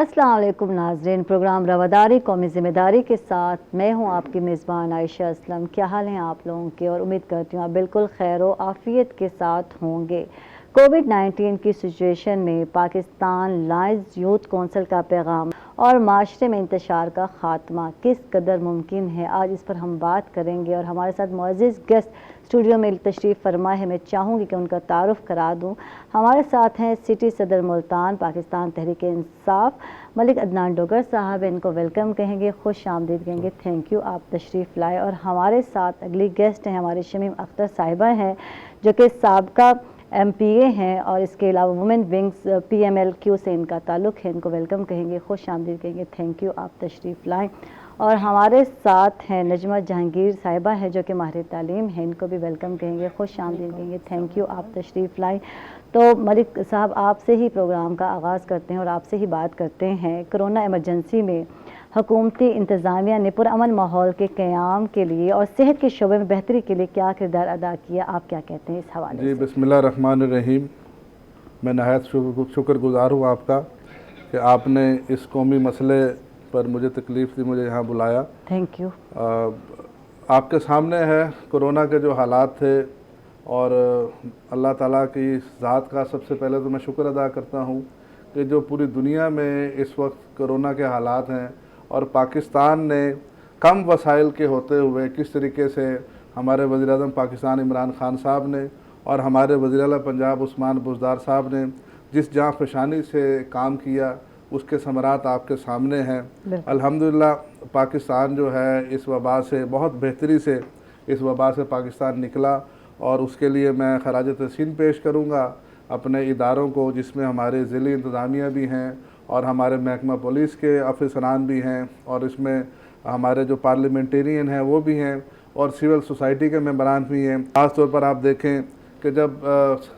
अस्सलाम वालेकुम नाज़रीन, प्रोग्राम रवादारी कौमी ज़िम्मेदारी के साथ मैं हूं आपकी मेज़बान आयशा असलम। क्या हाल हैं आप लोगों के, और उम्मीद करती हूँ आप बिल्कुल खैर व आफ़ियत के साथ होंगे। कोविड-19 की सिचुएशन में पाकिस्तान लायंस यूथ कौंसिल का पैगाम और माशरे में इंतशार का ख़ात्मा किस कदर मुमकिन है, आज इस पर हम बात करेंगे। और हमारे साथ मुअज़्ज़िज़ गेस्ट स्टूडियो में तशरीफ़ फरमा है। मैं चाहूँगी कि उनका तारुफ़ करा दूँ। हमारे साथ हैं सिटी सदर मुल्तान पाकिस्तान तहरीक इंसाफ मलिक अदनान डोगर साहब। इनको वेलकम कहेंगे, खुश आमदीद कहेंगे, थैंक यू आप तशरीफ़ लाए। और हमारे साथ अगली गेस्ट हैं हमारी शमीम अख्तर साहिबा हैं, जो कि साबका MPA हैं और इसके अलावा वुमेन विंग्स PMLQ से इनका ताल्लुक़ है। इनको वेलकम कहेंगे, खुश आमदीद कहेंगे, थैंक यू आप तशरीफ़ लाएँ। और हमारे साथ हैं नजमा जहांगीर साहिबा है, जो कि माहिर तालीम है। इनको भी वेलकम कहेंगे, खुश आमदीद कहेंगे, थैंक यू आप तशरीफ़ लाएँ। तो मलिक साहब, आपसे ही प्रोग्राम का आगाज़ करते हैं और आपसे ही बात करते हैं। कोरोना एमरजेंसी में हुकूमती इंतज़ामिया ने पुरअमन माहौल के क़याम के लिए और सेहत के शोबे में बेहतरी के लिए क्या किरदार अदा किया, आप क्या कहते हैं इस हवाले से? जी, बिस्मिल्लाहिर्रहमानिर्रहीम। मैं नहायत शुक्रगुज़ार हूँ आपका कि आपने इस कौमी मसले पर मुझे तकलीफ़ दी, मुझे यहाँ बुलाया। Thank you. आपके सामने है कोरोना के जो हालात थे, और अल्लाह ताला की ज़ात का सबसे पहले तो मैं शुक्र अदा करता हूँ कि जो पूरी दुनिया में इस वक्त कोरोना के हालात हैं, और पाकिस्तान ने कम वसाइल के होते हुए किस तरीके से हमारे वज़ीर-ए-आज़म पाकिस्तान इमरान खान साहब ने और हमारे वज़ीर-ए-आला पंजाब उस्मान बुज़दार साहब ने जिस जाँफ़शानी से काम किया, उसके समरात आपके सामने हैं। अल्हम्दुलिल्लाह पाकिस्तान जो है इस वबा से बहुत बेहतरी से इस वबा से पाकिस्तान निकला, और उसके लिए मैं खराज तहसीन पेश करूँगा अपने इदारों को, जिसमें हमारे ज़िली इंतज़ामिया भी हैं और हमारे महकमा पुलिस के अफसरान भी हैं, और इसमें हमारे जो पार्लियामेंटेरियन हैं वो भी हैं, और सिविल सोसाइटी के मेंबरान भी हैं। ख़ास तौर पर आप देखें कि जब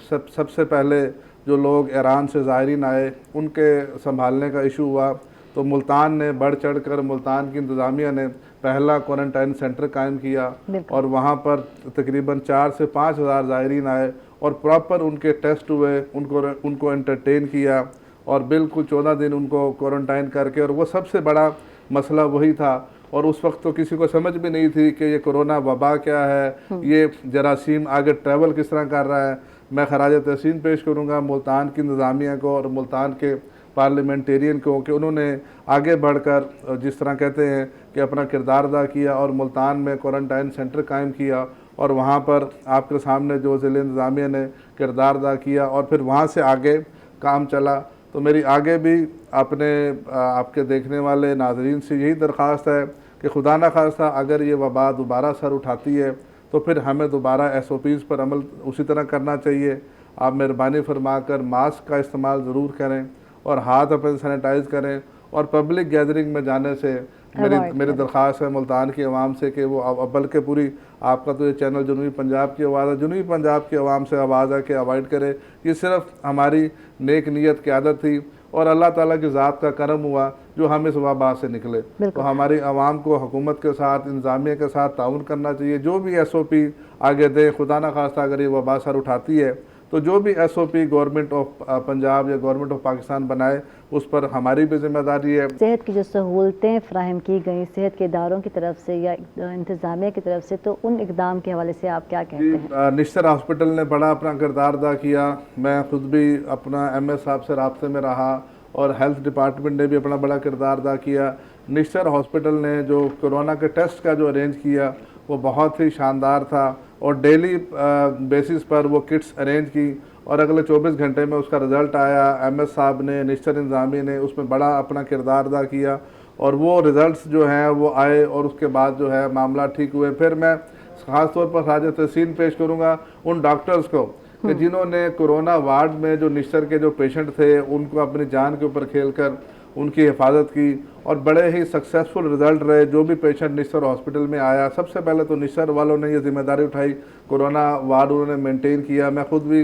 सबसे पहले जो लोग ईरान से ज़ायरीन आए उनके संभालने का इशू हुआ, तो मुल्तान ने बढ़ चढ़ कर, मुल्तान की इंतज़ामिया ने पहला क्वारंटाइन सेंटर कायम किया, और वहाँ पर तकरीबन 4 से 5 हज़ार ज़ायरीन आए और प्रॉपर उनके टेस्ट हुए, उनको एंटरटेन किया, और बिल्कुल 14 दिन उनको क्वारंटाइन करके। और वो सबसे बड़ा मसला वही था, और उस वक्त तो किसी को समझ भी नहीं थी कि ये कोरोना वबा क्या है, ये जरासीम आगे ट्रैवल किस तरह कर रहा है। मैं खराज तहसीन पेश करूँगा मुल्तान की इंतज़ामिया को और मुल्तान के पार्लियामेंटेरियन को कि उन्होंने आगे बढ़कर जिस तरह कहते हैं कि अपना किरदार अदा किया, और मुल्तान में क्वारंटाइन सेंटर कायम किया, और वहाँ पर आपके सामने जो ज़िले इंतज़ामिया ने किरदार अदा किया, और फिर वहाँ से आगे काम चला। तो मेरी आगे भी आपके देखने वाले नाज़रीन से यही दरख्वास्त है कि खुदा न खास्ता अगर ये वबा दोबारा सर उठाती है तो फिर हमें दोबारा SOPs पर अमल उसी तरह करना चाहिए। आप मेहरबानी फरमा कर मास्क का इस्तेमाल ज़रूर करें और हाथ अपने सैनिटाइज़ करें, और पब्लिक गैदरिंग में जाने से मेरी दरख्वास्त है मुल्तान की आवाम से कि वो बल्कि पूरी आपका तो ये चैनल जनूबी पंजाब की आवाज़ है, जनूबी पंजाब की आवाम से आवाज़ है कि अवॉइड करे। ये सिर्फ हमारी नेक नीयत की आदत थी, और अल्लाह ताला की ज़ात का करम हुआ जो हम इस वबा से निकले। तो हमारी आवाम को हुकूमत के साथ, इंतज़ामिया के साथ ताउन करना चाहिए। जो भी SOP आगे दें, खुदा न खास्ता अगर ये वबा सर उठाती है तो जो भी SOP गवर्नमेंट ऑफ पंजाब या गवर्नमेंट ऑफ पाकिस्तान बनाए, उस पर हमारी भी जिम्मेदारी है। सेहत की जो सहूलतें फ़राहम की गई सेहत के इदारों की तरफ से या इंतज़ामिया की तरफ से, तो उन इक़दाम के हवाले से आप क्या कहते हैं? निश्तर हॉस्पिटल ने बड़ा अपना किरदार अदा किया। मैं ख़ुद भी अपना MS साहब से राब्ते में रहा, और हेल्थ डिपार्टमेंट ने भी अपना बड़ा किरदार अदा किया। निश्तर हॉस्पिटल ने जो कोरोना के टेस्ट का जो अरेंज किया वो बहुत ही शानदार था, और डेली बेसिस पर वो किट्स अरेंज की, और अगले 24 घंटे में उसका रिज़ल्ट आया। MS साहब ने, निश्तर इंतज़ामिया ने उसमें बड़ा अपना किरदार अदा किया, और वो रिज़ल्ट्स जो हैं वो आए, और उसके बाद जो है मामला ठीक हुए। फिर मैं ख़ास तौर पर खराज तहसीन पेश करूँगा उन डॉक्टर्स को कि जिन्होंने कोरोना वार्ड में जो निश्तर के जो पेशेंट थे उनको अपनी जान के ऊपर खेल कर उनकी हिफाजत की, और बड़े ही सक्सेसफुल रिज़ल्ट रहे। जो भी पेशेंट निश्तर हॉस्पिटल में आया, सबसे पहले तो निश्तर वालों ने ये जिम्मेदारी उठाई, कोरोना वार्ड उन्होंने मेंटेन किया। मैं ख़ुद भी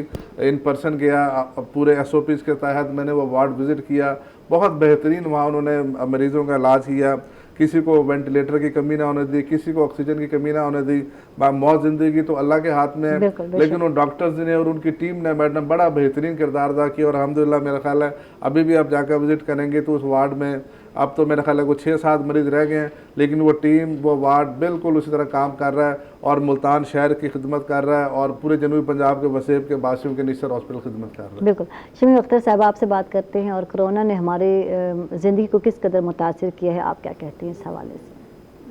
इन पर्सन गया, पूरे SOPs के तहत मैंने वो वार्ड विज़िट किया। बहुत बेहतरीन वहाँ उन्होंने मरीज़ों का इलाज किया किसी को वेंटिलेटर की कमी ना होने दी, किसी को ऑक्सीजन की कमी ना होने दी। मौत ज़िंदगी तो अल्लाह के हाथ में है, लेकिन उन डॉक्टर्स ने और उनकी टीम ने, मैडम, बड़ा बेहतरीन किरदार अदा किया। और अल्हम्दुलिल्लाह मेरा ख्याल है अभी भी आप जाकर विज़िट करेंगे तो उस वार्ड में अब तो मेरा ख्याल है कुछ 6-7 मरीज़ रह गए हैं, लेकिन वो टीम, वो वार्ड बिल्कुल उसी तरह काम कर रहा है और मुल्तान शहर की खिदमत कर रहा है और पूरे जनूबी पंजाब के वसेब के बासियों के निस्सर हॉस्पिटल खिदमत कर रहा है। बिल्कुल। शमीम अख्तर साहब, आपसे बात करते हैं, और कोरोना ने हमारी ज़िंदगी को किस कदर मुतासिर किया है, आप क्या कहती हैं इस हवाले से?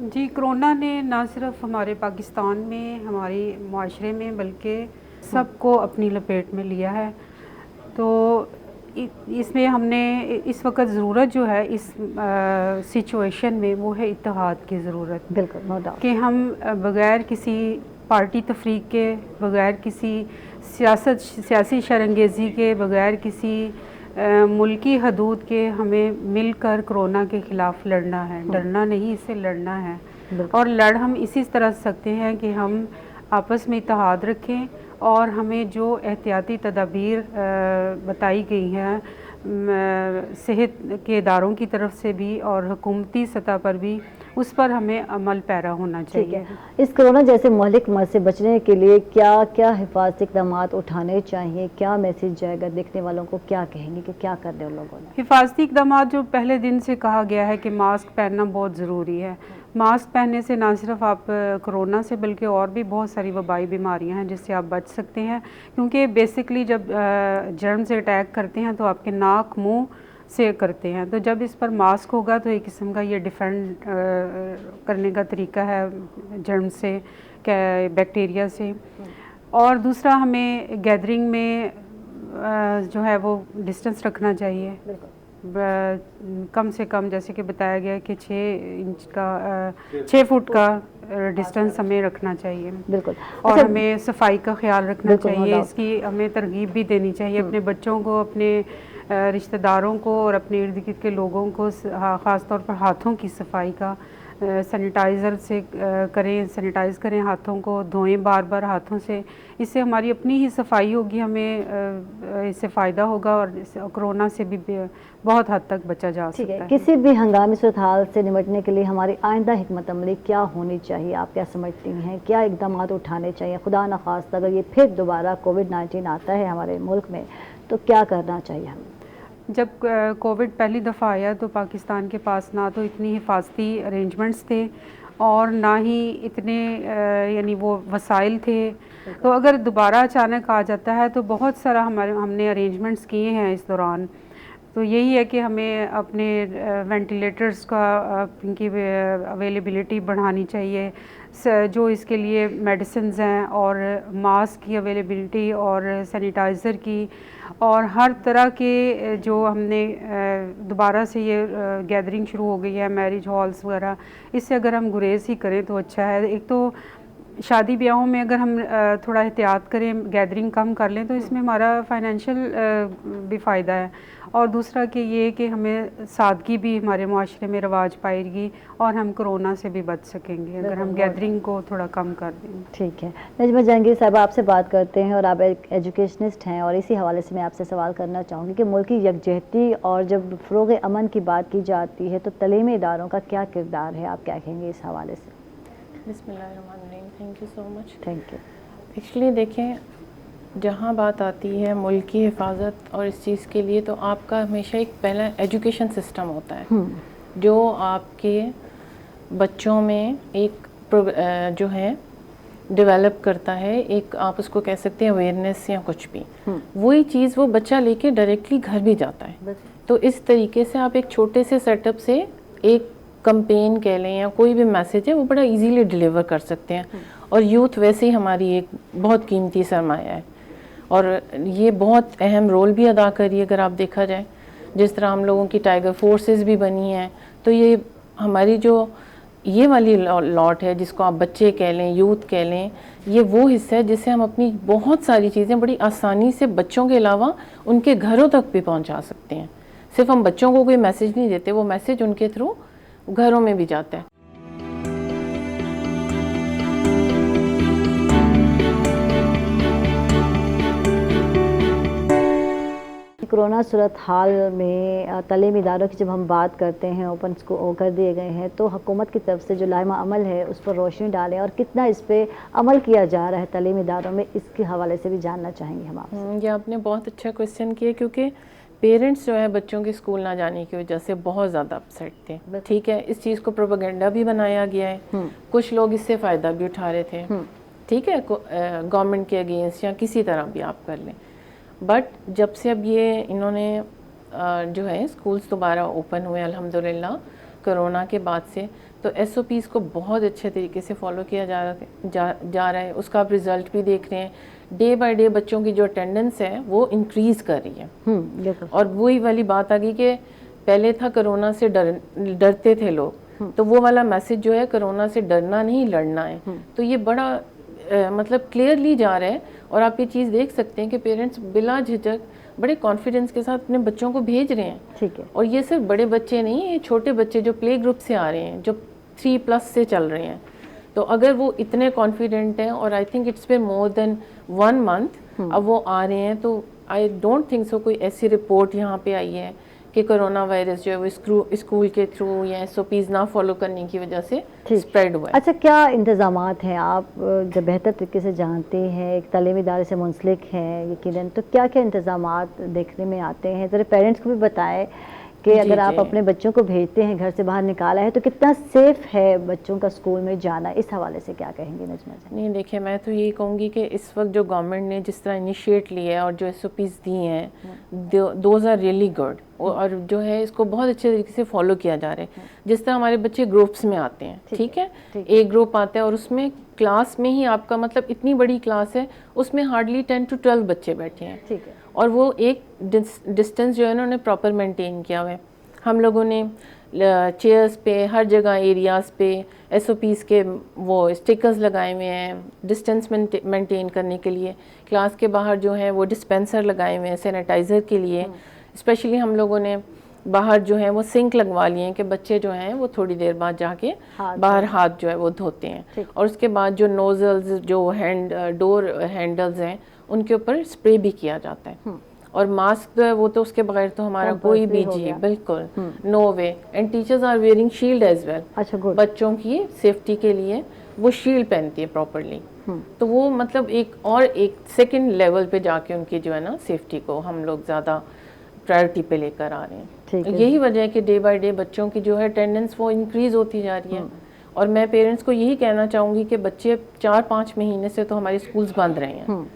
जी, कोरोना ने ना सिर्फ हमारे पाकिस्तान में, हमारे माशरे में, बल्कि सबको अपनी लपेट में लिया है। तो इसमें हमने इस वक्त ज़रूरत जो है इस सिचुएशन में, वो है इत्तेहाद की ज़रूरत। बिल्कुल, नो डाउट कि हम बग़ैर किसी पार्टी तफरीक के, बग़ैर किसी सियासी शरंगेज़ी के, बग़ैर किसी मुल्की हदूद के हमें मिलकर कोरोना के ख़िलाफ़ लड़ना है। डरना नहीं, इससे लड़ना है। और लड़ हम इसी तरह सकते हैं कि हम आपस में इत्तेहाद रखें और हमें जो एहतियाती तदाबीर बताई गई हैं सेहत के इदारों की तरफ से भी और हुकूमती सतह पर भी, उस पर हमें अमल पैरा होना चाहिए। इस कोरोना जैसे महलिक मर्ज़ से बचने के लिए क्या क्या हिफाजती इक़दाम उठाने चाहिए? क्या मैसेज जाएगा देखने वालों को? क्या कहेंगे कि क्या कर रहे हैं लोगों ने? हिफाजती इक़दाम जो पहले दिन से कहा गया है कि मास्क पहनना बहुत ज़रूरी है। मास्क पहनने से ना सिर्फ आप कोरोना से बल्कि और भी बहुत सारी वबाई बीमारियां हैं जिससे आप बच सकते हैं, क्योंकि बेसिकली जब जर्म से अटैक करते हैं तो आपके नाक मुंह से करते हैं। तो जब इस पर मास्क होगा तो एक किस्म का ये डिफेंड करने का तरीका है जर्म से, बैक्टीरिया से। और दूसरा, हमें गैदरिंग में जो है वो डिस्टेंस रखना चाहिए। कम से कम, जैसे कि बताया गया कि 6 फुट का डिस्टेंस हमें रखना चाहिए। बिल्कुल। और हमें सफाई का ख्याल रखना चाहिए। इसकी हमें तरगीब भी देनी चाहिए अपने बच्चों को, अपने रिश्तेदारों को और अपने इर्द गिर्द के लोगों को, ख़ास तौर पर हाथों की सफाई का, सैनिटाइज़र से करें, सैनिटाइज़ करें, हाथों को धोएं बार बार हाथों से। इससे हमारी अपनी ही सफाई होगी, हमें इससे फ़ायदा होगा और कोरोना से भी बहुत हद तक बचा जा सकता है। किसी भी हंगामी सूरत हाल से निपटने के लिए हमारी आइंदा हिकमत अमली क्या होनी चाहिए? आप क्या समझती हैं? क्या इक़दाम उठाने चाहिए? खुदा न खास्ता अगर ये फिर दोबारा कोविड-19 आता है हमारे मुल्क में तो क्या करना चाहिए हमें? जब कोविड पहली दफ़ा आया तो पाकिस्तान के पास ना तो इतनी हिफाजती अरेंजमेंट्स थे और ना ही इतने यानी वो वसाइल थे। तो अगर दोबारा अचानक आ जाता है तो बहुत सारा हमने अरेंजमेंट्स किए हैं इस दौरान। तो यही है कि हमें अपने वेंटिलेटर्स का की अवेलेबिलिटी बढ़ानी चाहिए, जो इसके लिए मेडिसिन्स हैं, और मास्क की अवेलेबिलिटी और सैनिटाइज़र की, और हर तरह के जो हमने दोबारा से ये गैदरिंग शुरू हो गई है, मैरिज हॉल्स वगैरह, इससे अगर हम गुरेज ही करें तो अच्छा है। एक तो शादी ब्याहों में अगर हम थोड़ा एहतियात करें, गैदरिंग कम कर लें तो इसमें हमारा फाइनेंशियल भी फ़ायदा है, और दूसरा कि ये कि हमें सादगी भी हमारे माशरे में रवाज पाएगी और हम कोरोना से भी बच सकेंगे अगर हम गैदरिंग को थोड़ा कम कर दें। ठीक है, नजमा जहांगीर साहब आपसे बात करते हैं और आप एक एजुकेशनिस्ट हैं, और इसी हवाले से मैं आपसे सवाल करना चाहूँगी कि मुल्की यकजहती और जब फ़रोग़ अमन की बात की जाती है तो तलीमी इदारों का क्या किरदार है? आप क्या कहेंगे इस हवाले से? बिस्मिल्लाहिर्रहमानिर्रहीम, thank you so much. Thank you. Actually देखें, जहाँ बात आती है मुल्क की हिफाजत और इस चीज़ के लिए, तो आपका हमेशा एक पहला एजुकेशन सिस्टम होता है जो आपके बच्चों में एक जो है डेवलप करता है, एक आप उसको कह सकते हैं अवेयरनेस या कुछ भी। वही चीज़ वो बच्चा लेके डायरेक्टली घर भी जाता है। तो इस तरीके से आप एक छोटे से सेटअप से एक कंपेन कह लें या कोई भी मैसेज है वो बड़ा इजीली डिलीवर कर सकते हैं। और यूथ वैसे ही हमारी एक बहुत कीमती सरमाया है और ये बहुत अहम रोल भी अदा करी अगर आप देखा जाए। जिस तरह हम लोगों की टाइगर फोर्सेस भी बनी हैं, तो ये हमारी जो ये वाली लॉट है जिसको आप बच्चे कह लें, यूथ कह लें, ये वो हिस्सा है जिससे हम अपनी बहुत सारी चीज़ें बड़ी आसानी से बच्चों के अलावा उनके घरों तक भी पहुंचा सकते हैं। सिर्फ हम बच्चों को कोई मैसेज नहीं देते, वो मैसेज उनके थ्रू घरों में भी जाता है। कोरोना सूरत हाल में तालीमी इदारों की जब हम बात करते हैं, ओपन स्कूल कर दिए गए हैं, तो हुकूमत की तरफ से जो लाइमा अमल है उस पर रोशनी डालें और कितना इस पर अमल किया जा रहा है तालीमी इदारों में, इसके हवाले से भी जानना चाहेंगे हम आपसे। ये आपने बहुत अच्छा क्वेश्चन किया, क्योंकि पेरेंट्स जो है बच्चों के स्कूल ना जाने की वजह से बहुत ज़्यादा अपसेट थे। ठीक है, इस चीज़ को प्रोपेगेंडा भी बनाया गया है, कुछ लोग इससे फ़ायदा भी उठा रहे थे। ठीक है, गवर्नमेंट के अगेंस्ट या किसी तरह भी आप कर लें। बट जब से अब ये इन्होंने जो है स्कूल्स दोबारा ओपन हुए अल्हम्दुलिल्लाह कोरोना के बाद से, तो SOPs को बहुत अच्छे तरीके से फॉलो किया जा रहा है। उसका आप रिज़ल्ट भी देख रहे हैं, डे बाय डे बच्चों की जो अटेंडेंस है वो इंक्रीज़ कर रही है। और वही वाली बात आ गई कि पहले था कोरोना से डरते थे लोग, तो वो वाला मैसेज जो है कोरोना से डरना नहीं लड़ना है, तो ये बड़ा मतलब क्लियरली जा रहा है। और आप ये चीज़ देख सकते हैं कि पेरेंट्स बिला झिझक बड़े कॉन्फिडेंस के साथ अपने बच्चों को भेज रहे हैं। ठीक है। और ये सिर्फ बड़े बच्चे नहीं, ये छोटे बच्चे जो प्ले ग्रुप से आ रहे हैं, जो 3+ से चल रहे हैं, तो अगर वो इतने कॉन्फिडेंट हैं, और I think it's been more than 1 month अब वो आ रहे हैं, तो आई डोंट थिंक सो कोई ऐसी रिपोर्ट यहाँ पे आई है कि कोरोना वायरस जो है वो स्कूल के थ्रू या SOPs ना फॉलो करने की वजह से स्प्रेड हुआ है। अच्छा, क्या इंतज़ामात हैं, आप जब बेहतर तरीके से जानते हैं, एक तालीमी इदारे से मुंसलिक हैं यकीनन, तो क्या क्या इंतज़ामात देखने में आते हैं? ज़रा पेरेंट्स को भी बताएं कि अगर आप अपने बच्चों को भेजते हैं, घर से बाहर निकाला है, तो कितना सेफ़ है बच्चों का स्कूल में जाना, इस हवाले से क्या कहेंगे नजमा जी? नहीं, देखिए मैं तो यही कहूँगी कि इस वक्त जो गवर्नमेंट ने जिस तरह इनिशिएट लिया है और जो SOPs दी हैं, दोज आर रियली गुड, और जो है इसको बहुत अच्छे तरीके से फॉलो किया जा रहा है। जिस तरह हमारे बच्चे ग्रुप्स में आते हैं, ठीक है, एक ग्रुप आता है और उसमें क्लास में ही आपका मतलब इतनी बड़ी क्लास है, उसमें हार्डली 10 to 12 बच्चे बैठे हैं। ठीक है। और वो एक डिस्टेंस जो है उन्होंने प्रॉपर मेंटेन किया हुआ है। हम लोगों ने चेयर्स पे हर जगह एरियाज़ पे SOPs के वो स्टिकर्स लगाए हुए हैं डिस्टेंस मेंटेन करने के लिए। क्लास के बाहर जो है वो डिस्पेंसर लगाए हुए हैं सैनिटाइज़र के लिए। स्पेशली हम लोगों ने बाहर जो है वो सिंक लगवा लिए हैं कि बच्चे जो हैं वो थोड़ी देर बाद जाके बाहर हाथ जो है वो धोते हैं। और उसके बाद जो नोज़ल्स, जो डोर हैंडल्स हैं, उनके ऊपर स्प्रे भी किया जाता है। और मास्क जो है वो तो उसके बगैर तो हमारा कोई भी जी बिल्कुल no way. And teachers are wearing shield as well. अच्छा, गुड। बच्चों की सेफ्टी के लिए वो शील्ड पहनती है प्रॉपरली। तो वो मतलब एक सेकंड लेवल पे जाके उनकी जो है ना सेफ्टी को हम लोग ज़्यादा प्रायोरिटी पे लेकर आ रहे हैं। यही वजह है कि डे बाय डे बच्चों की जो है अटेंडेंस वो इंक्रीज़ होती जा रही है। और मैं पेरेंट्स को यही कहना चाहूँगी कि बच्चे 4-5 महीने से तो हमारे स्कूल्स बंद रहे हैं,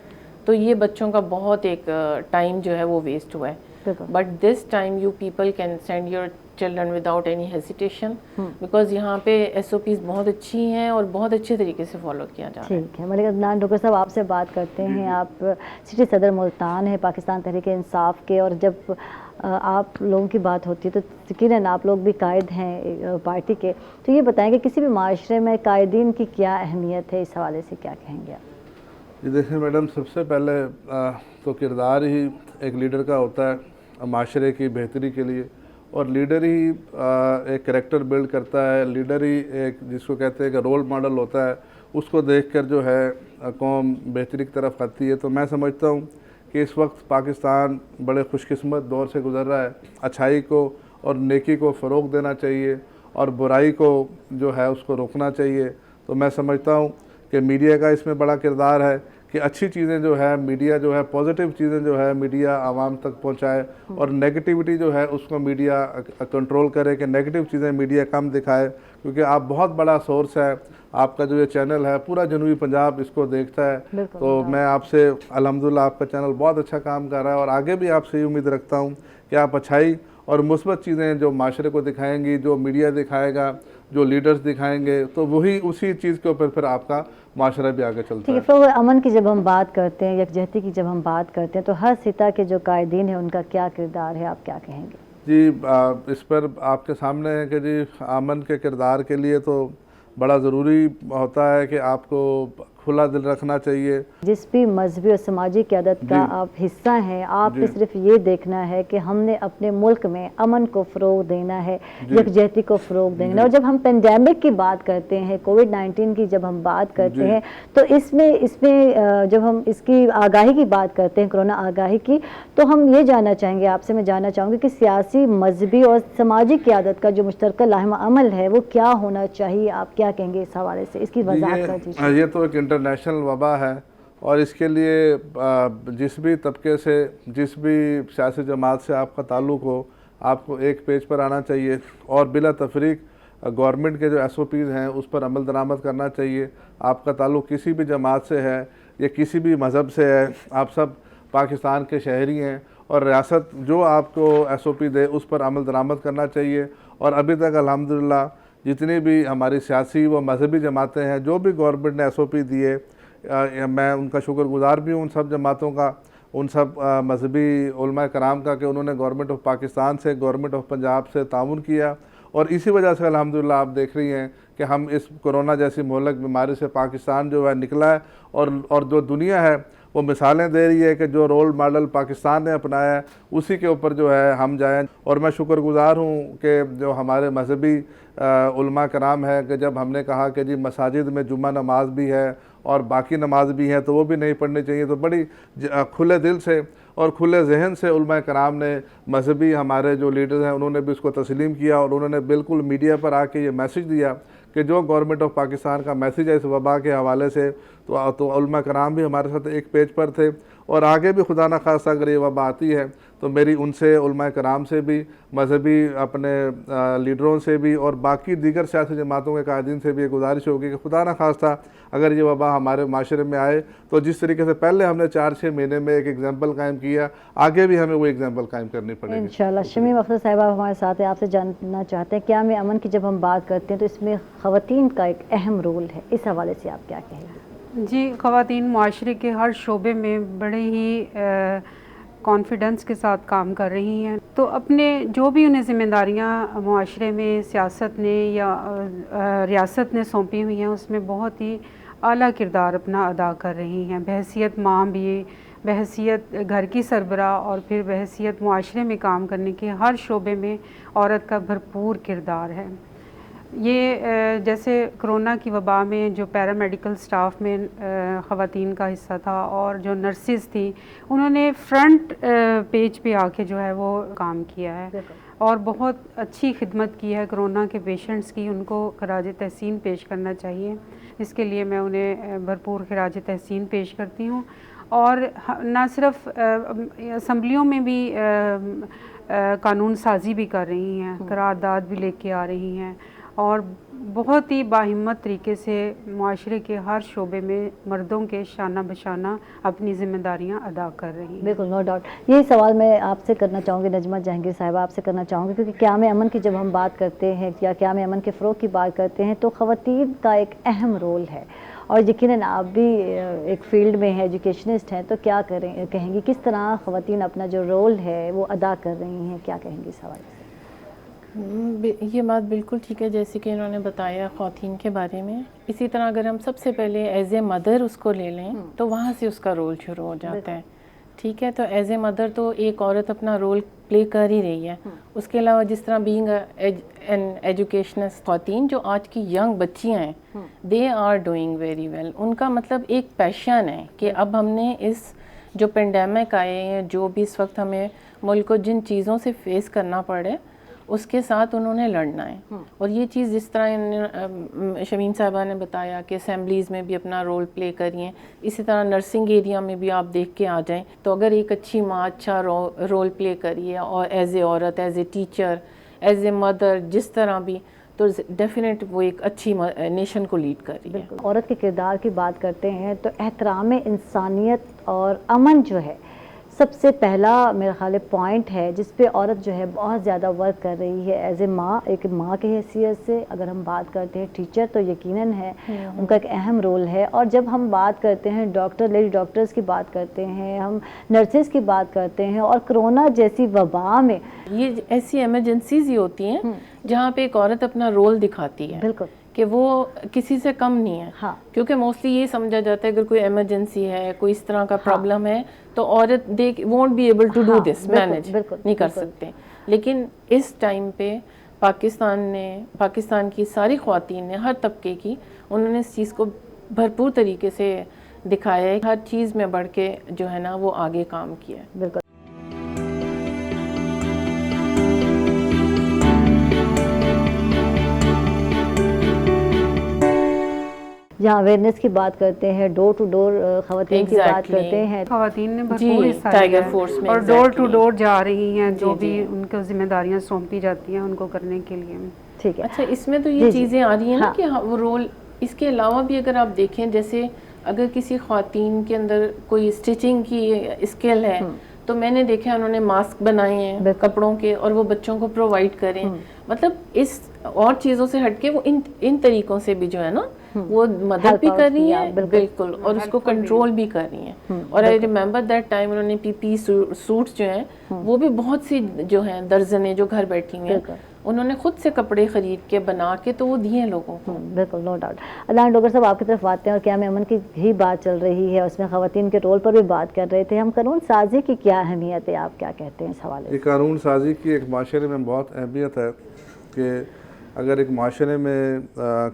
तो ये बच्चों का बहुत एक टाइम जो है वो वेस्ट हुआ है। But this time you people can send your children without any hesitation, because यहाँ पे SOPs बहुत अच्छी हैं और बहुत अच्छे तरीके से फॉलो किया जा रहा है। ठीक है, मलिक अदनान डॉक्टर साहब आपसे बात करते हैं। आप सिटी सदर मुल्तान है पाकिस्तान तहरीक इंसाफ के, और जब आप लोगों की बात होती है तो यकीनन आप लोग भी कायद हैं पार्टी के, तो ये बताएंगे किसी भी माशरे में कायदीन की क्या अहमियत है, इस हवाले से क्या कहेंगे आप? जी देखिए मैडम, सबसे पहले तो किरदार ही एक लीडर का होता है माशरे की बेहतरी के लिए, और लीडर ही एक करैक्टर बिल्ड करता है। लीडर ही एक जिसको कहते हैं कि रोल मॉडल होता है, उसको देखकर जो है कौम बेहतरी की तरफ आती है। तो मैं समझता हूँ कि इस वक्त पाकिस्तान बड़े खुशकिस्मत दौर से गुज़र रहा है। अच्छाई को और नेकी को फ़रोग़ देना चाहिए और बुराई को जो है उसको रोकना चाहिए। तो मैं समझता हूँ कि मीडिया का इसमें बड़ा किरदार है कि अच्छी चीज़ें जो है मीडिया जो है, पॉजिटिव चीज़ें जो है मीडिया आवाम तक पहुंचाए, और नेगेटिविटी जो है उसको मीडिया कंट्रोल करे कि नेगेटिव चीज़ें मीडिया कम दिखाए। क्योंकि आप बहुत बड़ा सोर्स है, आपका जो ये चैनल है पूरा जनूबी पंजाब इसको देखता है। तो मैं आपसे अल्हम्दुलिल्लाह आपका चैनल बहुत अच्छा काम कर रहा है, और आगे भी आपसे ये उम्मीद रखता हूँ कि आप अच्छाई और मुस्बत चीज़ें जो माशरे को दिखाएंगी, जो मीडिया दिखाएगा, जो लीडर्स दिखाएंगे, तो वही उसी चीज़ के ऊपर फिर आपका माशरा भी आगे चलता है। ठीक है, अमन की जब हम बात करते हैं, यकजहती की जब हम बात करते हैं, तो हर सिता के जो कायदीन है उनका क्या किरदार है, आप क्या कहेंगे? जी इस पर आपके सामने है कि जी अमन के किरदार के लिए तो बड़ा ज़रूरी होता है कि आपको खुला दिल रखना चाहिए। जिस भी मजहबी और समाजी क़यादत का आप हिस्सा हैं, आपने सिर्फ ये देखना है कि हमने अपने मुल्क में अमन को फ़रोग देना है, यकजहती को फ़रोग देना है। और जब हम पेंडेमिक की बात करते हैं, कोविड-19 की जब हम बात करते हैं, तो इसमें जब हम इसकी आगाही की बात करते हैं, कोरोना आगाही की, तो हम ये जानना चाहेंगे आपसे, मैं जानना चाहूँगी कि सियासी, मजहबी और समाजी क़यादत का जो मुश्तरका लाहिमा अमल है वो क्या होना चाहिए? आप क्या कहेंगे इस हवाले से? इसकी वज़ाहत कर दीजिए। ये तो एक इंटरनेशनल वबा है और इसके लिए जिस भी तबके से, जिस भी सियासी जमात से आपका ताल्लुक़ हो, आपको एक पेज पर आना चाहिए और बिला तफरीक गवर्नमेंट के जो SOPs हैं उस पर अमल दरामद करना चाहिए। आपका ताल्लुक़ किसी भी जमात से है या किसी भी मज़हब से है, आप सब पाकिस्तान के शहरी हैं और रियासत जो आपको SOP दे उस पर अमल दरामद करना चाहिए। और अभी तक अल्हम्दुलिल्लाह जितनी भी हमारी सियासी व मजहबी जमातें हैं, जो भी गवर्नमेंट ने SOP दिए, मैं उनका शुक्रगुज़ार भी हूँ उन सब जमातों का, उन सब मजहबी उलमा कराम का, कि उन्होंने गवर्नमेंट ऑफ पाकिस्तान से, गवर्नमेंट ऑफ पंजाब से ताउन किया। और इसी वजह से अल्हम्दुलिल्लाह आप देख रही हैं कि हम इस कोरोना जैसी मोहलक बीमारी से पाकिस्तान जो है निकला है। और जो दुनिया है वो मिसालें दे रही है कि जो रोल मॉडल पाकिस्तान ने अपनाया है उसी के ऊपर जो है हम जाएं। और मैं शुक्रगुज़ार हूँ कि जो हमारे मजहबी उलमा कराम है कि जब हमने कहा कि जी मसाजिद में जुम्मा नमाज भी है और बाकी नमाज भी है तो वो भी नहीं पढ़नी चाहिए, तो बड़ी खुले दिल से और खुले जहन से उलमा कराम ने, मजहबी हमारे जो लीडर्स हैं उन्होंने भी उसको तस्लीम किया और उन्होंने बिल्कुल मीडिया पर आके ये मैसेज दिया कि जो गवर्नमेंट ऑफ पाकिस्तान का मैसेज है इस वबा के हवाले से, तो उलमा कराम भी हमारे साथ एक पेज पर थे। और आगे भी खुदा न खास्ता अगर ये वबा आती है तो मेरी उनसे, उलमा कराम से भी, मजहबी अपने लीडरों से भी और बाकी दीगर सियासी जमातों के कायदीन से भी ये गुजारिश होगी कि खुदा न खास्ता अगर ये वबा हमारे माशरे में आए तो जिस तरीके से पहले हमने 4-6 महीने में एक एग्जाम्पल कायम किया, आगे भी हमें वो एग्जाम्पल कायम करनी पड़ेगी इंशाल्लाह। शमीम अख्तर साहिबा हमारे साथ है, आपसे जानना चाहते हैं क्या में अमन की जब हम बात करते हैं तो इसमें ख़वातीन का एक अहम रोल है, इस हवाले से आप क्या कहेंगे? जी, ख़वातीन माशरे के हर शोबे में बड़े ही कॉन्फिडेंस के साथ काम कर रही हैं। तो अपने जो भी उन्हें ज़िम्मेदारियाँ माशरे में सियासत ने या रियासत ने सौंपी हुई हैं उसमें बहुत ही आला किरदार अपना अदा कर रही हैं। बहैसियत माँ भी, बहैसियत घर की सरबराह और फिर बहैसियत माशरे में काम करने के हर शोबे में औरत का भरपूर किरदार है। ये जैसे कोरोना की वबा में जो पैरामेडिकल स्टाफ में ख़वातीन का हिस्सा था और जो नर्सिस थी उन्होंने फ्रंट पेज पे आके जो है वो काम किया है और बहुत अच्छी खिदमत की है कोरोना के पेशेंट्स की। उनको खराज तहसीन पेश करना चाहिए, इसके लिए मैं उन्हें भरपूर खराज तहसीन पेश करती हूँ। और ना सिर्फ असम्बलियों में भी कानून साजी भी कर रही हैं, करारदाद भी लेके आ रही हैं और बहुत ही बाहिम्मत तरीके से माशरे के हर शोबे में मर्दों के शाना बशाना अपनी ज़िम्मेदारियां अदा कर रही हैं। बिल्कुल, नो डाउट। यही सवाल मैं आपसे करना चाहूँगी, नजमा जहांगीर साहिबा आपसे करना चाहूँगी, क्योंकि क़याम अमन की जब हम बात करते हैं या क़याम अमन के फ़रोग़ की बात करते हैं तो ख़वातीन का एक अहम रोल है और यकीनन आप भी एक फ़ील्ड में हैं, एजुकेशनिस्ट हैं, तो क्या कहेंगी किस तरह ख़वातीन अपना जो रोल है वो अदा कर रही हैं, क्या कहेंगी इस हवाले से? ये बात बिल्कुल ठीक है जैसे कि इन्होंने बताया ख़वातीन के बारे में। इसी तरह अगर हम सबसे पहले एज ए मदर उसको ले लें तो वहाँ से उसका रोल शुरू हो जाता है। ठीक है, तो एज ए मदर तो एक औरत अपना रोल प्ले कर ही रही है। उसके अलावा जिस तरह बीइंग एन एजुकेशनिस्ट, ख़वातीन जो आज की यंग बच्चियाँ हैं they are doing very well. उनका मतलब एक पैशन है कि अब हमने इस जो पेंडेमिक आए हैं, जो भी इस वक्त हमें मुल्क को जिन चीज़ों से फेस करना पड़े उसके साथ उन्होंने लड़ना है। और ये चीज़ जिस तरह शमीम साहिबा ने बताया कि असेंबलीज़ में भी अपना रोल प्ले करिए, इसी तरह नर्सिंग एरिया में भी आप देख के आ जाएं तो अगर एक अच्छी माँ अच्छा रोल प्ले करिए और एज ए औरत, as a teacher, as a mother, जिस तरह भी, तो डेफिनेट वो एक अच्छी नेशन को लीड कर रही है। औरत के किरदार की बात करते हैं तो एहतराम इंसानियत और अमन जो है सबसे पहला मेरा ख्याल पॉइंट है जिस पे औरत जो है बहुत ज़्यादा वर्क कर रही है एज ए माँ, एक माँ की हैसियत से। अगर हम बात करते हैं टीचर तो यकीनन है उनका एक अहम रोल है। और जब हम बात करते हैं डॉक्टर, लेडी डॉक्टर्स की बात करते हैं, हम नर्सेज की बात करते हैं और कोरोना जैसी वबा में ये ऐसी एमरजेंसीज ही होती हैं जहाँ पे एक औरत अपना रोल दिखाती है। बिल्कुल کہ وہ کسی سے کم نہیں ہے. ہاں کیونکہ موسٹلی یہ سمجھا جاتا ہے اگر کوئی ایمرجنسی ہے, کوئی اس طرح کا پرابلم ہے تو عورت they won't be able to do this, manage نہیں کر سکتے. لیکن اس ٹائم پہ پاکستان کی ساری خواتین نے, ہر طبقے کی, انہوں نے اس چیز کو بھرپور طریقے سے دکھایا ہے, ہر چیز میں بڑھ کے جو ہے نا وہ آگے کام کیا ہے. بالکل. جہاں اویئرنیس کی بات کرتے ہیں, ڈور ٹو ڈور خواتین کی بات کرتے ہیں, خواتین نے بھرپور حصہ لیا ہے اور ڈور ٹو ڈور جا رہی ہیں, جو بھی ان کو ذمہ داریاں سونپی جاتی ہیں ان کو کرنے کے لیے. ٹھیک ہے. اچھا, اس میں تو یہ چیزیں آ رہی ہیں نا کہ وہ رول, اس کے علاوہ بھی اگر آپ دیکھیں, جیسے اگر کسی خواتین کے اندر کوئی اسٹچنگ کی اسکل ہے تو میں نے دیکھا انہوں نے ماسک بنائے ہیں کپڑوں کے اور وہ بچوں کو پرووائڈ کریں. مطلب اس اور چیزوں سے ہٹ کے وہ ان طریقوں سے بھی جو ہے نا وہ مدد بھی کر رہی ہیں, بالکل, اور اس کو کنٹرول بھی کر رہی ہیں. اور آئی ریممبر دیٹ ٹائم انہوں نے پی سوٹس جو ہیں وہ بھی بہت سی جو ہیں درجنیں جو گھر بیٹھی ہیں انہوں نے خود سے کپڑے خرید کے بنا کے تو وہ دیے لوگوں کو. بالکل, نو ڈاؤٹ. اللہ ڈاکٹر صاحب آپ کی طرف آتے ہیں اور قیام امن کی ہی بات چل رہی ہے, اس میں خواتین کے رول پر بھی بات کر رہے تھے ہم. قانون سازی کی کیا اہمیت ہے, آپ کیا کہتے ہیں اس حوالے سے؟ قانون سازی کی ایک معاشرے میں بہت اہمیت ہے کہ اگر ایک معاشرے میں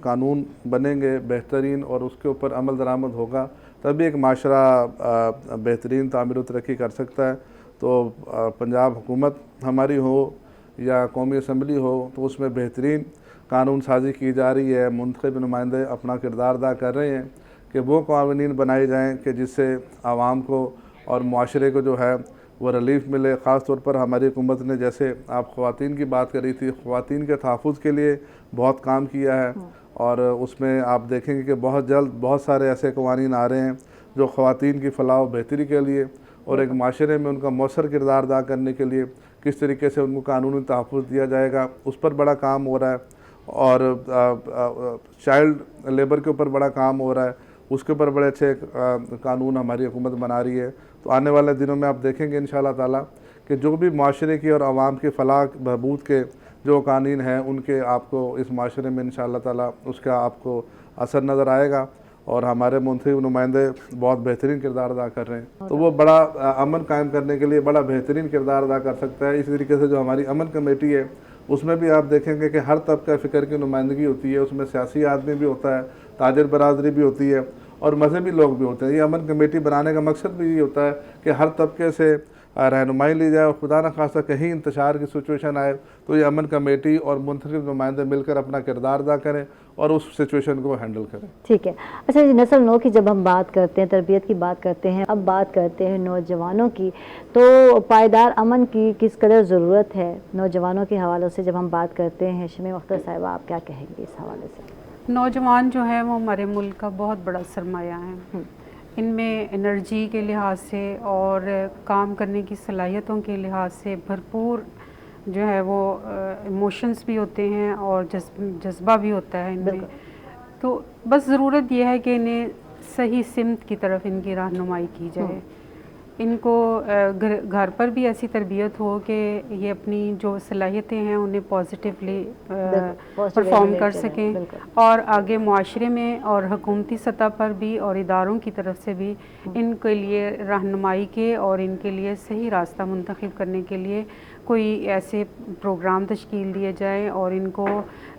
قانون بنیں گے بہترین اور اس کے اوپر عمل درآمد ہوگا تبھی ایک معاشرہ بہترین تعمیر و ترقی کر سکتا ہے. تو پنجاب حکومت ہماری ہو یا قومی اسمبلی ہو تو اس میں بہترین قانون سازی کی جا رہی ہے. منتخب نمائندے اپنا کردار ادا کر رہے ہیں کہ وہ قوانین بنائے جائیں کہ جس سے عوام کو اور معاشرے کو جو ہے وہ ریلیف ملے. خاص طور پر ہماری حکومت نے, جیسے آپ خواتین کی بات کر رہی تھی, خواتین کے تحفظ کے لیے بہت کام کیا ہے اور اس میں آپ دیکھیں گے کہ بہت جلد بہت سارے ایسے قوانین آ رہے ہیں جو خواتین کی فلاح و بہتری کے لیے اور ایک معاشرے میں ان کا مؤثر کردار ادا کرنے کے لیے کس طریقے سے ان کو قانونی تحفظ دیا جائے گا اس پر بڑا کام ہو رہا ہے. اور چائلڈ لیبر کے اوپر بڑا کام ہو رہا ہے, اس کے اوپر بڑے اچھے قانون ہماری حکومت بنا رہی ہے. تو آنے والے دنوں میں آپ دیکھیں گے انشاءاللہ تعالیٰ کہ جو بھی معاشرے کی اور عوام کی فلاح بہبود کے جو قوانین ہیں ان کے آپ کو اس معاشرے میں انشاءاللہ تعالیٰ اس کا آپ کو اثر نظر آئے گا. اور ہمارے منتخب نمائندے بہت بہترین کردار ادا کر رہے ہیں, تو وہ بڑا امن قائم کرنے کے لیے بڑا بہترین کردار ادا کر سکتا ہے. اسی طریقے سے جو ہماری امن کمیٹی ہے اس میں بھی آپ دیکھیں گے کہ ہر طبقہ فکر کی نمائندگی ہوتی ہے. اس میں سیاسی آدمی بھی ہوتا ہے, تاجر برادری بھی ہوتی ہے اور مذہبی لوگ بھی ہوتے ہیں. یہ امن کمیٹی بنانے کا مقصد بھی یہ ہوتا ہے کہ ہر طبقے سے رہنمائی لی جائے اور خدا نخواستہ کہیں انتشار کی سچویشن آئے تو یہ امن کمیٹی اور منتخب نمائندے مل کر اپنا کردار ادا کریں اور اس سچویشن کو ہینڈل کریں. ٹھیک ہے. اچھا جی, نسل نو کی جب ہم بات کرتے ہیں, تربیت کی بات کرتے ہیں, اب بات کرتے ہیں نوجوانوں کی, تو پائیدار امن کی کس قدر ضرورت ہے نوجوانوں کے حوالے سے جب ہم بات کرتے ہیں؟ شمیم اختر صاحبہ آپ کیا کہیں گے اس حوالے سے؟ نوجوان جو ہے وہ ہمارے ملک کا بہت بڑا سرمایہ ہے. ان میں انرجی کے لحاظ سے اور کام کرنے کی صلاحیتوں کے لحاظ سے بھرپور جو ہے وہ ایموشنز بھی ہوتے ہیں اور جذبہ بھی ہوتا ہے ان میں. تو بس ضرورت یہ ہے کہ انہیں صحیح سمت کی طرف ان کی رہنمائی کی جائے. ان کو گھر پر بھی ایسی تربیت ہو کہ یہ اپنی جو صلاحیتیں ہیں انہیں پازیٹیولی پرفارم کر سکیں, اور آگے معاشرے میں اور حکومتی سطح پر بھی اور اداروں کی طرف سے بھی ان کے لیے رہنمائی کے اور ان کے لیے صحیح راستہ منتخب کرنے کے لیے کوئی ایسے پروگرام تشکیل دیے جائیں اور ان کو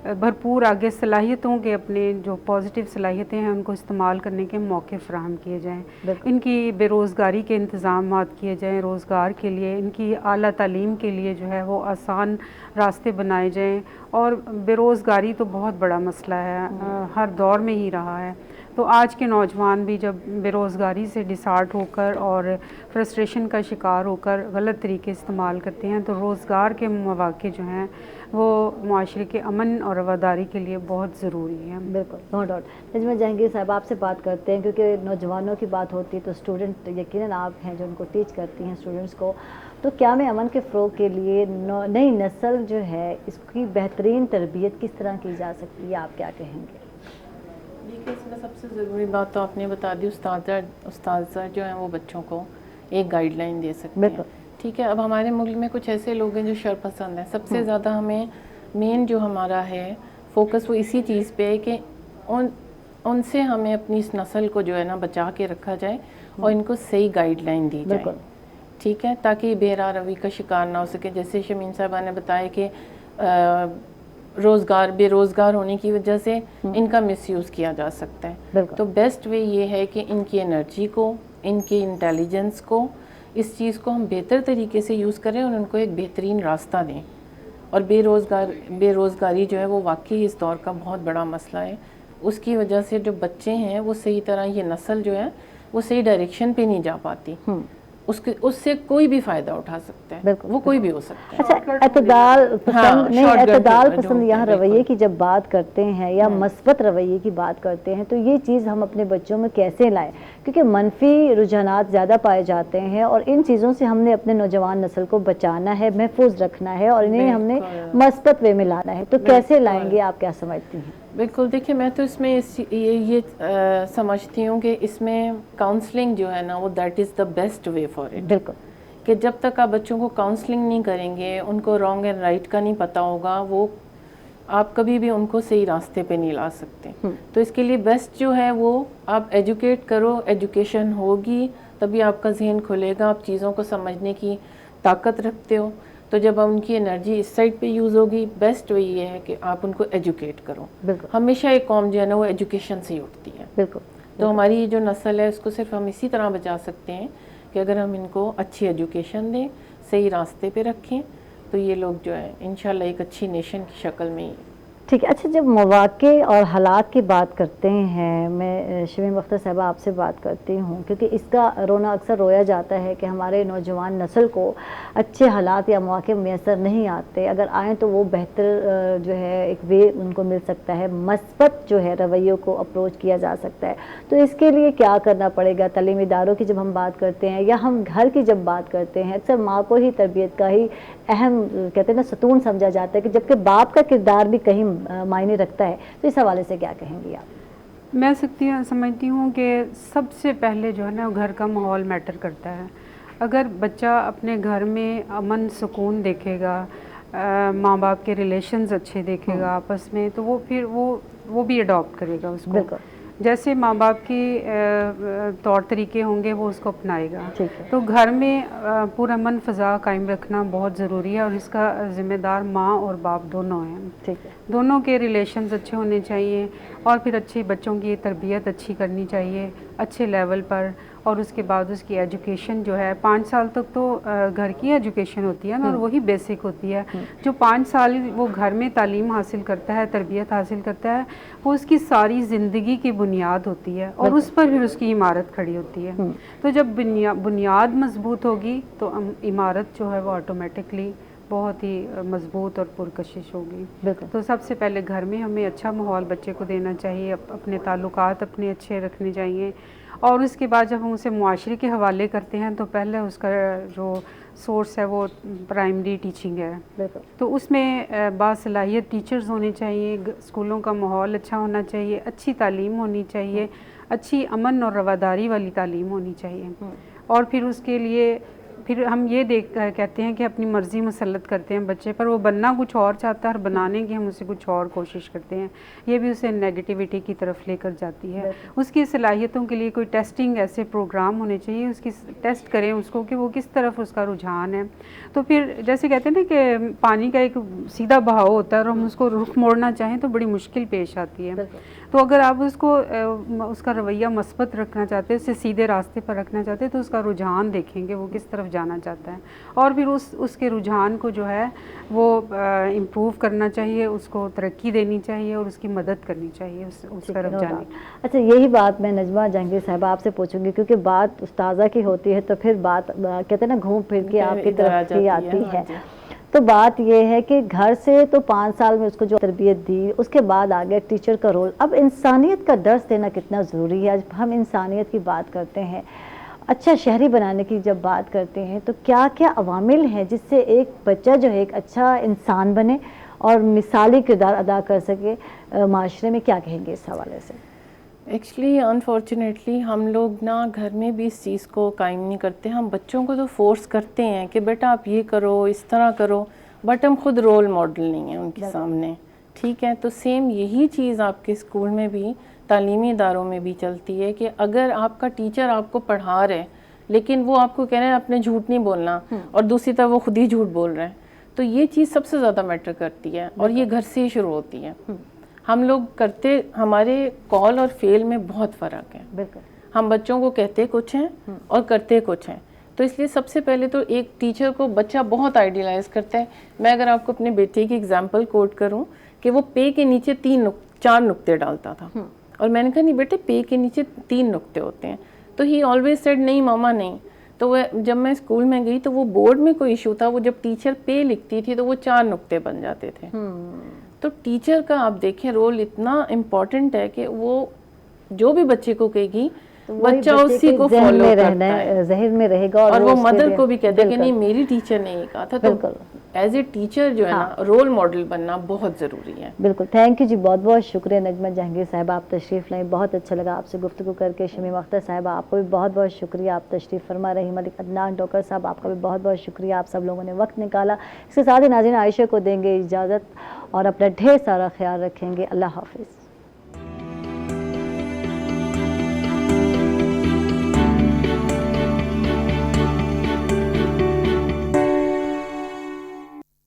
بھرپور آگے صلاحیتوں کے اپنے جو پازیٹیو صلاحیتیں ہیں ان کو استعمال کرنے کے موقع فراہم کیے جائیں. ان کی بے روزگاری کے انتظامات کیے جائیں, روزگار کے لیے ان کی اعلیٰ تعلیم کے لیے جو ہے وہ آسان راستے بنائے جائیں. اور بے روزگاری تو بہت بڑا مسئلہ ہے, ہر دور میں ہی رہا ہے. تو آج کے نوجوان بھی جب بے روزگاری سے ڈسہارٹ ہو کر اور فرسٹریشن کا شکار ہو کر غلط طریقے استعمال کرتے ہیں تو روزگار کے مواقع جو ہیں وہ معاشرے کے امن اور رواداری کے لیے بہت ضروری ہیں. بالکل, نو ڈاؤٹ. نجمہ جہانگیر صاحب آپ سے بات کرتے ہیں کیونکہ نوجوانوں کی بات ہوتی ہے تو اسٹوڈنٹ یقیناً آپ ہیں جو ان کو ٹیچ کرتی ہیں اسٹوڈنٹس کو. تو قیام امن کے فروغ کے لیے نئی نسل جو ہے اس کی بہترین تربیت کس طرح کی جا سکتی ہے, آپ کیا کہیں گے؟ دیکھیے, اس میں سب سے ضروری بات تو آپ نے بتا دی, استاذہ جو ہیں وہ بچوں کو ایک گائیڈ لائن دے سکتے ہیں. ٹھیک ہے, اب ہمارے ملک میں کچھ ایسے لوگ ہیں جو شرپسند ہیں. سب سے زیادہ ہمیں مین جو ہمارا ہے फोकस वो इसी चीज़ पे है कि उनसे हमें अपनी इस नस्ल को जो है ना बचा के रखा जाए और इनको सही गाइडलाइन दी जाए, ठीक है, ताकि बेरा रवि का शिकार ना हो सके। जैसे शमीन साहबा ने बताया कि बेरोज़गार होने की वजह से इनका मिसयूज़ किया जा सकता है। तो बेस्ट वे ये है कि इनकी एनर्जी को, इनकी इंटेलिजेंस को, इस चीज़ को हम बेहतर तरीके से यूज़ करें और उनको एक बेहतरीन रास्ता दें। और बेरोज़गारी जो है वो वाकई इस दौर का बहुत बड़ा मसला है। उसकी वजह से जो बच्चे हैं वो सही तरह, ये नस्ल जो है वो सही डायरेक्शन पे नहीं जा पाती। उससे कोई भी फ़ायदा उठा सकता है, वो कोई भी हो सकता है। अच्छा, एतदाल पसंद नहीं, एतदाल पसंद यहाँ रवैये की जब बात करते हैं या मस्बत रवैये की बात करते हैं, तो ये चीज़ हम अपने बच्चों में कैसे लाएं? क्योंकि मनफी रुझानात ज़्यादा पाए जाते हैं और इन चीज़ों से हमने अपने नौजवान नस्ल को बचाना है, महफूज रखना है और इन्हें हमने मस्बत वे में लाना है। तो कैसे लाएंगे, आप क्या समझती हैं? बिल्कुल, देखिए मैं तो इसमें ये समझती हूँ कि इसमें काउंसलिंग जो है ना वो that is the best way for it. बिल्कुल, कि जब तक आप बच्चों को काउंसलिंग नहीं करेंगे, उनको रॉन्ग एंड राइट का नहीं पता होगा, वो आप कभी भी उनको सही रास्ते पे नहीं ला सकते। तो इसके लिए बेस्ट जो है वो आप एजुकेट करो, एजुकेशन होगी तभी आपका जहन खुलेगा, आप चीज़ों को समझने की ताकत रखते हो। तो जब उनकी एनर्जी इस साइड पे यूज़ होगी, बेस्ट वही है कि आप उनको एजुकेट करो। हमेशा एक कौम जो है ना वो एजुकेशन से ही उठती है। बिल्कुल। तो हमारी ये जो नस्ल है उसको सिर्फ हम इसी तरह बचा सकते हैं कि अगर हम इनको अच्छी एजुकेशन दें, सही रास्ते पे रखें, तो ये लोग जो है इंशाल्लाह एक अच्छी नेशन की शक्ल में ही। ठीक है। अच्छा, जब मौक़े और हालात की बात करते हैं, मैं शमीम अख्तर साहबा आपसे बात करती हूँ, क्योंकि इसका रोना अक्सर रोया जाता है कि हमारे नौजवान नस्ल को अच्छे हालात या मौक़े मैसर नहीं आते, अगर आएँ तो वो बेहतर जो है एक वे उनको मिल सकता है, मस्बत जो है रवैयों को अप्रोच किया जा सकता है। तो इसके लिए क्या करना पड़ेगा? तालीमी इदारों की जब हम बात करते हैं या हम घर की जब बात करते हैं, अक्सर माँ को ही तरबियत का ही अहम कहते हैं ना सतून समझा जाता है, कि जबकि बाप का किरदार भी कहीं मायने रखता है। तो इस हवाले से क्या कहेंगी आप? मैं समझती हूँ कि सबसे पहले जो है ना घर का माहौल मैटर करता है। अगर बच्चा अपने घर में अमन सुकून देखेगा, माँ बाप के रिलेशंस अच्छे देखेगा आपस में, तो वो फिर वो भी अडॉप्ट करेगा उसको। जैसे माँ बाप की तौर तरीके होंगे वो उसको अपनाएगा। तो घर में पूरा अमन फ़ज़ा कायम रखना बहुत ज़रूरी है और इसका ज़िम्मेदार माँ और बाप दोनों हैं। ठीक है। दोनों के रिलेशंस अच्छे होने चाहिए और फिर अच्छी बच्चों की तरबियत अच्छी करनी चाहिए अच्छे लेवल पर। और उसके बाद उसकी एजुकेशन जो है 5 साल तक तो घर की एजुकेशन होती है ना, और वही बेसिक होती है। जो 5 साल वो घर में तालीम हासिल करता है, तरबियत हासिल करता है, वो उसकी सारी ज़िंदगी की बुनियाद होती है और उस पर फिर उसकी इमारत खड़ी होती है। तो जब बुनियाद मजबूत होगी तो इमारत जो है वो ऑटोमेटिकली बहुत ही मजबूत और पुरकशिश होगी। तो सबसे पहले घर में हमें अच्छा माहौल बच्चे को देना चाहिए, अपने ताल्लुकात अपने अच्छे रखने चाहिए। और उसके बाद जब हम उसे मुआशरे के हवाले करते हैं तो पहले उसका जो सोर्स है वो प्राइमरी टीचिंग है। तो उसमें बासलाहियत टीचर्स होने चाहिए, स्कूलों का माहौल अच्छा होना चाहिए, अच्छी तालीम होनी चाहिए, अच्छी अमन और रवादारी वाली तालीम होनी चाहिए। और फिर उसके लिए फिर हम ये कहते हैं कि अपनी मर्ज़ी मुसल्लत करते हैं बच्चे पर, वो बनना कुछ और चाहता है और बनाने की हम उसे कुछ और कोशिश करते हैं। ये भी उसे नेगेटिविटी की तरफ लेकर जाती है। उसकी सलाहियतों के लिए कोई टेस्टिंग ऐसे प्रोग्राम होने चाहिए, उसकी टेस्ट करें उसको कि वो किस तरफ उसका रुझान है। तो फिर जैसे कहते हैं ना कि पानी का एक सीधा बहाव होता है और हम उसको रुख मोड़ना चाहें तो बड़ी मुश्किल पेश आती है। तो अगर आप उसका रवैया मस्बत रखना चाहते हैं, उसे सीधे रास्ते पर रखना चाहते हैं, तो उसका रुझान देखेंगे वो किस तरफ जाना चाहता है और फिर उसके रुझान को जो है वो इम्प्रूव करना चाहिए, उसको तरक्की देनी चाहिए और उसकी मदद करनी चाहिए उस तरफ जाने। अच्छा, यही बात मैं नजमा जहांगीर साहिबा आपसे पूछूंगी, क्योंकि बात उस्ताज़ा की होती है तो फिर बात कहते हैं ना घूम फिर के आपकी तरफ ही आती है। तो बात ये है कि घर से तो 5 साल में उसको जो तरबियत दी, उसके बाद आ गया टीचर का रोल। अब इंसानियत का दर्स देना कितना ज़रूरी है। आज हम इंसानियत की बात करते हैं, अच्छा शहरी बनाने की जब बात करते हैं, तो क्या क्या अवामिल हैं जिससे एक बच्चा जो है एक अच्छा इंसान बने और मिसाली किरदार अदा कर सके माशरे में? क्या कहेंगे इस हवाले से? एक्चुअली अनफॉर्चुनेटली हम लोग ना घर में भी इस चीज़ को कायम नहीं करते। हम बच्चों को तो फोर्स करते हैं कि बेटा आप ये करो, इस तरह करो, बट हम खुद रोल मॉडल नहीं हैं उनके सामने। ٹھیک ہے. تو سیم یہی چیز آپ کے اسکول میں بھی تعلیمی اداروں میں بھی چلتی ہے کہ اگر آپ کا ٹیچر آپ کو پڑھا رہے لیکن وہ آپ کو کہہ رہے ہیں اپنے جھوٹ نہیں بولنا اور دوسری طرف وہ خود ہی جھوٹ بول رہے ہیں, تو یہ چیز سب سے زیادہ میٹر کرتی ہے اور یہ گھر سے ہی شروع ہوتی ہے. ہم لوگ کرتے, ہمارے کال اور فیل میں بہت فرق ہے. بالکل. ہم بچوں کو کہتے کچھ ہیں اور کرتے کچھ ہیں. تو اس لیے سب سے پہلے تو ایک ٹیچر کو بچہ بہت آئیڈیلائز کرتا ہے. میں اگر آپ کو اپنے بیٹے کی اگزامپل کوٹ کروں کہ وہ پے کے نیچے 4 نقطے ڈالتا تھا, اور میں نے کہا نہیں بیٹے پے کے نیچے 3 نقطے ہوتے ہیں. تو ہی آلویز سیڈ نہیں ماما نہیں. تو جب میں اسکول میں گئی تو وہ بورڈ میں کوئی ایشو تھا, وہ جب ٹیچر پے لکھتی تھی تو وہ 4 نقطے بن جاتے تھے. تو ٹیچر کا آپ دیکھیں رول اتنا امپورٹنٹ ہے کہ وہ جو بھی بچے کو کہے گی بچہ اسی کو فالو کرتا ہے, ذہن میں رہے گا. اور وہ مدر کو بھی کہتے ہیں کہ نہیں میری ٹیچر نے یہ کہا تھا. تو ایز اے ٹیچر جو ہے نا رول ماڈل بننا بہت ضروری ہے. بالکل. تھینک یو جی, بہت بہت شکریہ نجمہ جہانگیر صاحبہ, آپ تشریف لائیں, بہت اچھا لگا آپ سے گفتگو کر کے. شمیم اختر صاحبہ آپ کو بھی بہت بہت شکریہ, آپ تشریف فرما رہی. ملک عدنان ڈوکر صاحب آپ کا بھی بہت بہت شکریہ, آپ سب لوگوں نے وقت نکالا. اس کے ساتھ ہی ناظرین عائشہ کو دیں گے اجازت اور اپنا ڈھیر سارا خیال رکھیں گے. اللہ حافظ.